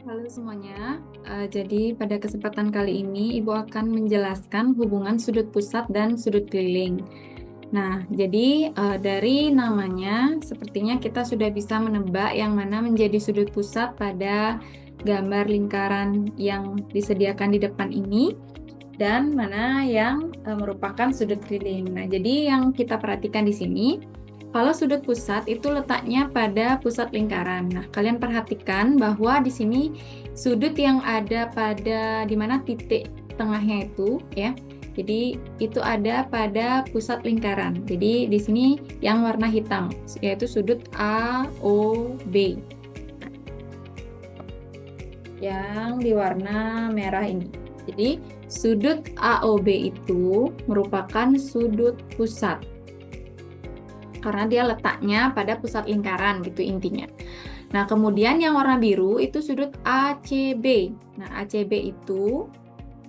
Halo semuanya, jadi pada kesempatan kali ini Ibu akan menjelaskan hubungan sudut pusat dan sudut keliling. Nah, jadi dari namanya sepertinya kita sudah bisa menebak yang mana menjadi sudut pusat pada gambar lingkaran yang disediakan di depan ini dan mana yang merupakan sudut keliling. Nah, jadi yang kita perhatikan di sini, kalau sudut pusat itu letaknya pada pusat lingkaran. Nah, kalian perhatikan bahwa di sini sudut yang ada pada di mana titik tengahnya itu ya. Jadi itu ada pada pusat lingkaran. Jadi di sini yang warna hitam yaitu sudut AOB. Yang di warna merah ini. Jadi sudut AOB itu merupakan sudut pusat karena dia letaknya pada pusat lingkaran gitu intinya. Nah, kemudian yang warna biru itu sudut ACB. Nah, ACB itu,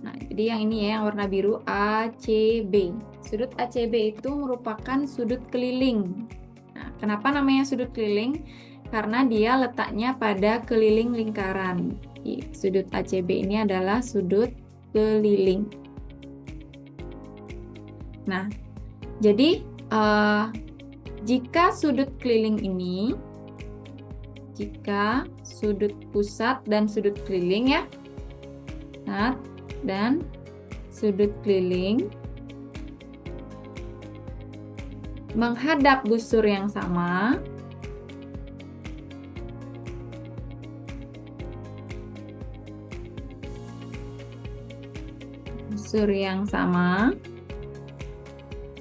nah jadi yang ini ya, yang warna biru ACB. Sudut ACB itu merupakan sudut keliling. Nah, kenapa namanya sudut keliling? Karena dia letaknya pada keliling lingkaran. Sudut ACB ini adalah sudut keliling. Nah, jadi jika sudut keliling ini, jika sudut pusat dan sudut keliling ya, nah, dan sudut keliling menghadap busur yang sama,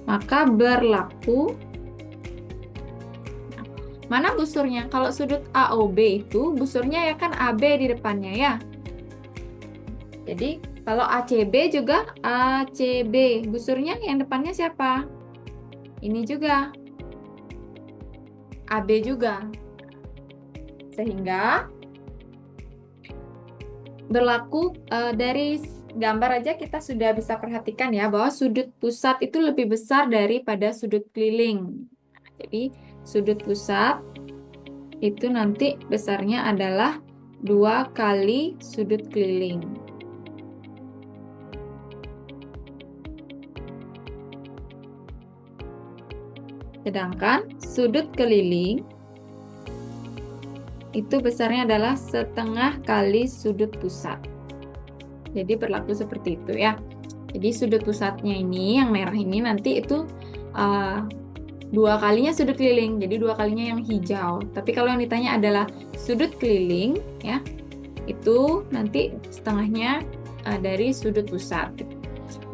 maka berlaku mana busurnya? Kalau sudut AOB itu busurnya ya kan AB di depannya ya. Jadi kalau ACB juga ACB, busurnya yang depannya siapa? Ini juga AB juga. Sehingga berlaku dari gambar aja kita sudah bisa perhatikan ya bahwa sudut pusat itu lebih besar daripada sudut keliling. Jadi sudut pusat itu nanti besarnya adalah 2 kali sudut keliling. Sedangkan sudut keliling itu besarnya adalah setengah kali sudut pusat. Jadi berlaku seperti itu ya. Jadi sudut pusatnya ini, yang merah ini nanti itu 2 kalinya sudut keliling, jadi 2 kalinya yang hijau. Tapi kalau yang ditanya adalah sudut keliling, ya, itu nanti setengahnya dari sudut pusat.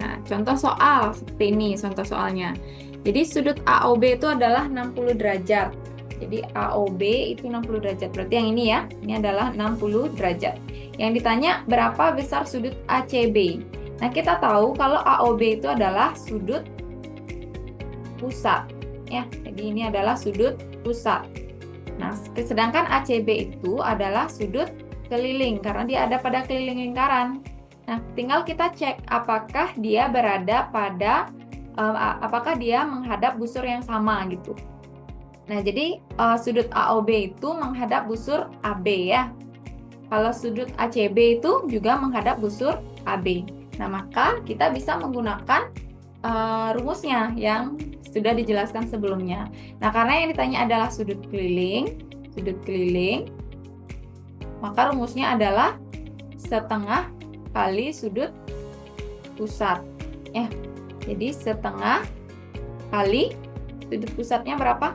Nah, contoh soal seperti ini, contoh soalnya. Jadi sudut AOB itu adalah 60 derajat. Jadi AOB itu 60 derajat. Berarti yang ini ya, ini adalah 60 derajat. Yang ditanya berapa besar sudut ACB. Nah, kita tahu kalau AOB itu adalah sudut pusat. Ya, jadi ini adalah sudut pusat. Nah, sedangkan ACB itu adalah sudut keliling karena dia ada pada keliling lingkaran. Nah, tinggal kita cek apakah dia berada pada apakah dia menghadap busur yang sama gitu. Nah, jadi sudut AOB itu menghadap busur AB ya. Kalau sudut ACB itu juga menghadap busur AB. Nah, maka kita bisa menggunakan rumusnya yang sudah dijelaskan sebelumnya. Nah, karena yang ditanya adalah sudut keliling, maka rumusnya adalah setengah kali sudut pusat. Ya, jadi setengah kali sudut pusatnya berapa?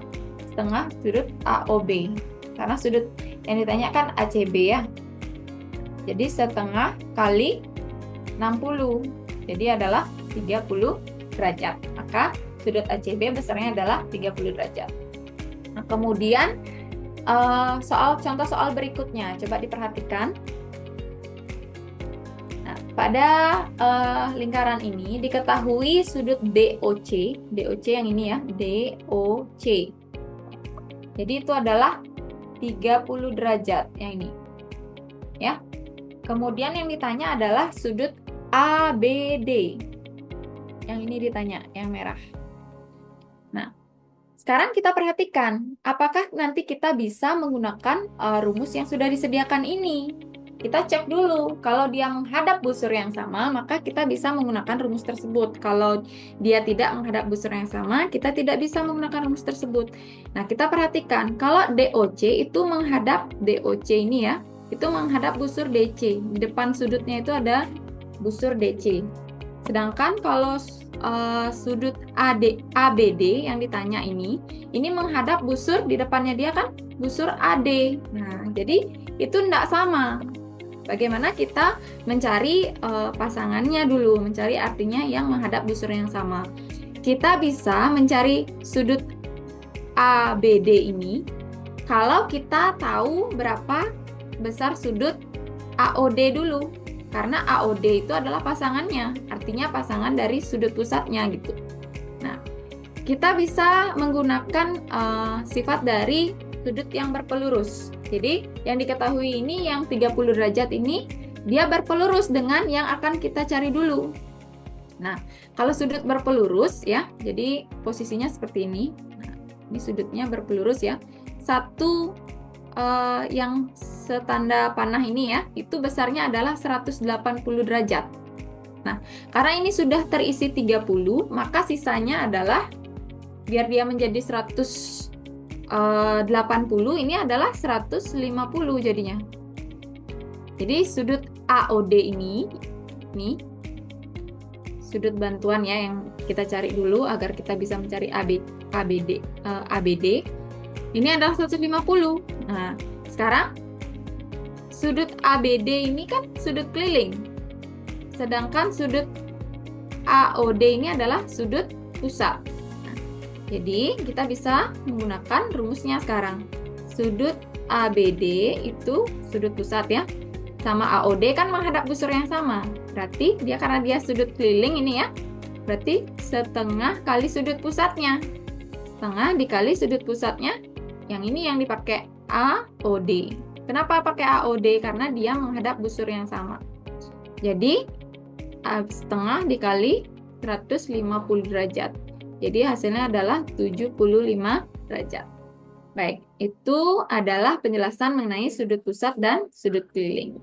Setengah sudut AOB. Karena sudut yang ditanya kan ACB ya. Jadi setengah kali 60. Jadi adalah 30 derajat. Maka sudut ACB besarnya adalah 30 derajat. Nah, kemudian contoh soal berikutnya, coba diperhatikan. Nah, pada lingkaran ini diketahui sudut DOC yang ini ya, DOC. Jadi itu adalah 30 derajat yang ini. Ya. Kemudian yang ditanya adalah sudut ABD. Yang ini ditanya, yang merah. Nah, sekarang kita perhatikan, apakah nanti kita bisa menggunakan rumus yang sudah disediakan ini? kita cek dulu. Kalau dia menghadap busur yang sama, maka kita bisa menggunakan rumus tersebut. Kalau dia tidak menghadap busur yang sama, kita tidak bisa menggunakan rumus tersebut. Nah, kita perhatikan, kalau DOC itu menghadap DOC ini ya, itu menghadap busur DC. Di depan sudutnya itu ada busur DC. Sedangkan kalau sudut ABD yang ditanya ini menghadap busur di depannya dia kan busur AD. Nah, jadi itu tidak sama. Bagaimana kita mencari pasangannya dulu, mencari artinya yang menghadap busur yang sama. Kita bisa mencari sudut ABD ini kalau kita tahu berapa besar sudut AOD dulu. Karena AOD itu adalah pasangannya, artinya pasangan dari sudut pusatnya gitu. Nah, kita bisa menggunakan sifat dari sudut yang berpelurus. Jadi, yang diketahui ini yang 30 derajat ini, dia berpelurus dengan yang akan kita cari dulu. Nah, kalau sudut berpelurus ya, jadi posisinya seperti ini. Nah, ini sudutnya berpelurus ya. Satu yang setanda panah ini ya, itu besarnya adalah 180 derajat. Nah, karena ini sudah terisi 30, maka sisanya adalah, biar dia menjadi 180, ini adalah 150 jadinya. Jadi sudut AOD ini sudut bantuan ya yang kita cari dulu agar kita bisa mencari ABD. Ini adalah 150. Nah, sekarang sudut ABD ini kan sudut keliling. Sedangkan sudut AOD ini adalah sudut pusat. Jadi, kita bisa menggunakan rumusnya sekarang. Sudut ABD itu sudut pusat ya. Sama AOD kan menghadap busur yang sama. Berarti karena dia sudut keliling ini ya. Berarti setengah kali sudut pusatnya. Setengah dikali sudut pusatnya. Yang ini yang dipakai AOD. Kenapa pakai AOD? Karena dia menghadap busur yang sama. Jadi, setengah dikali 150 derajat. Jadi hasilnya adalah 75 derajat. Baik, itu adalah penjelasan mengenai sudut pusat dan sudut keliling.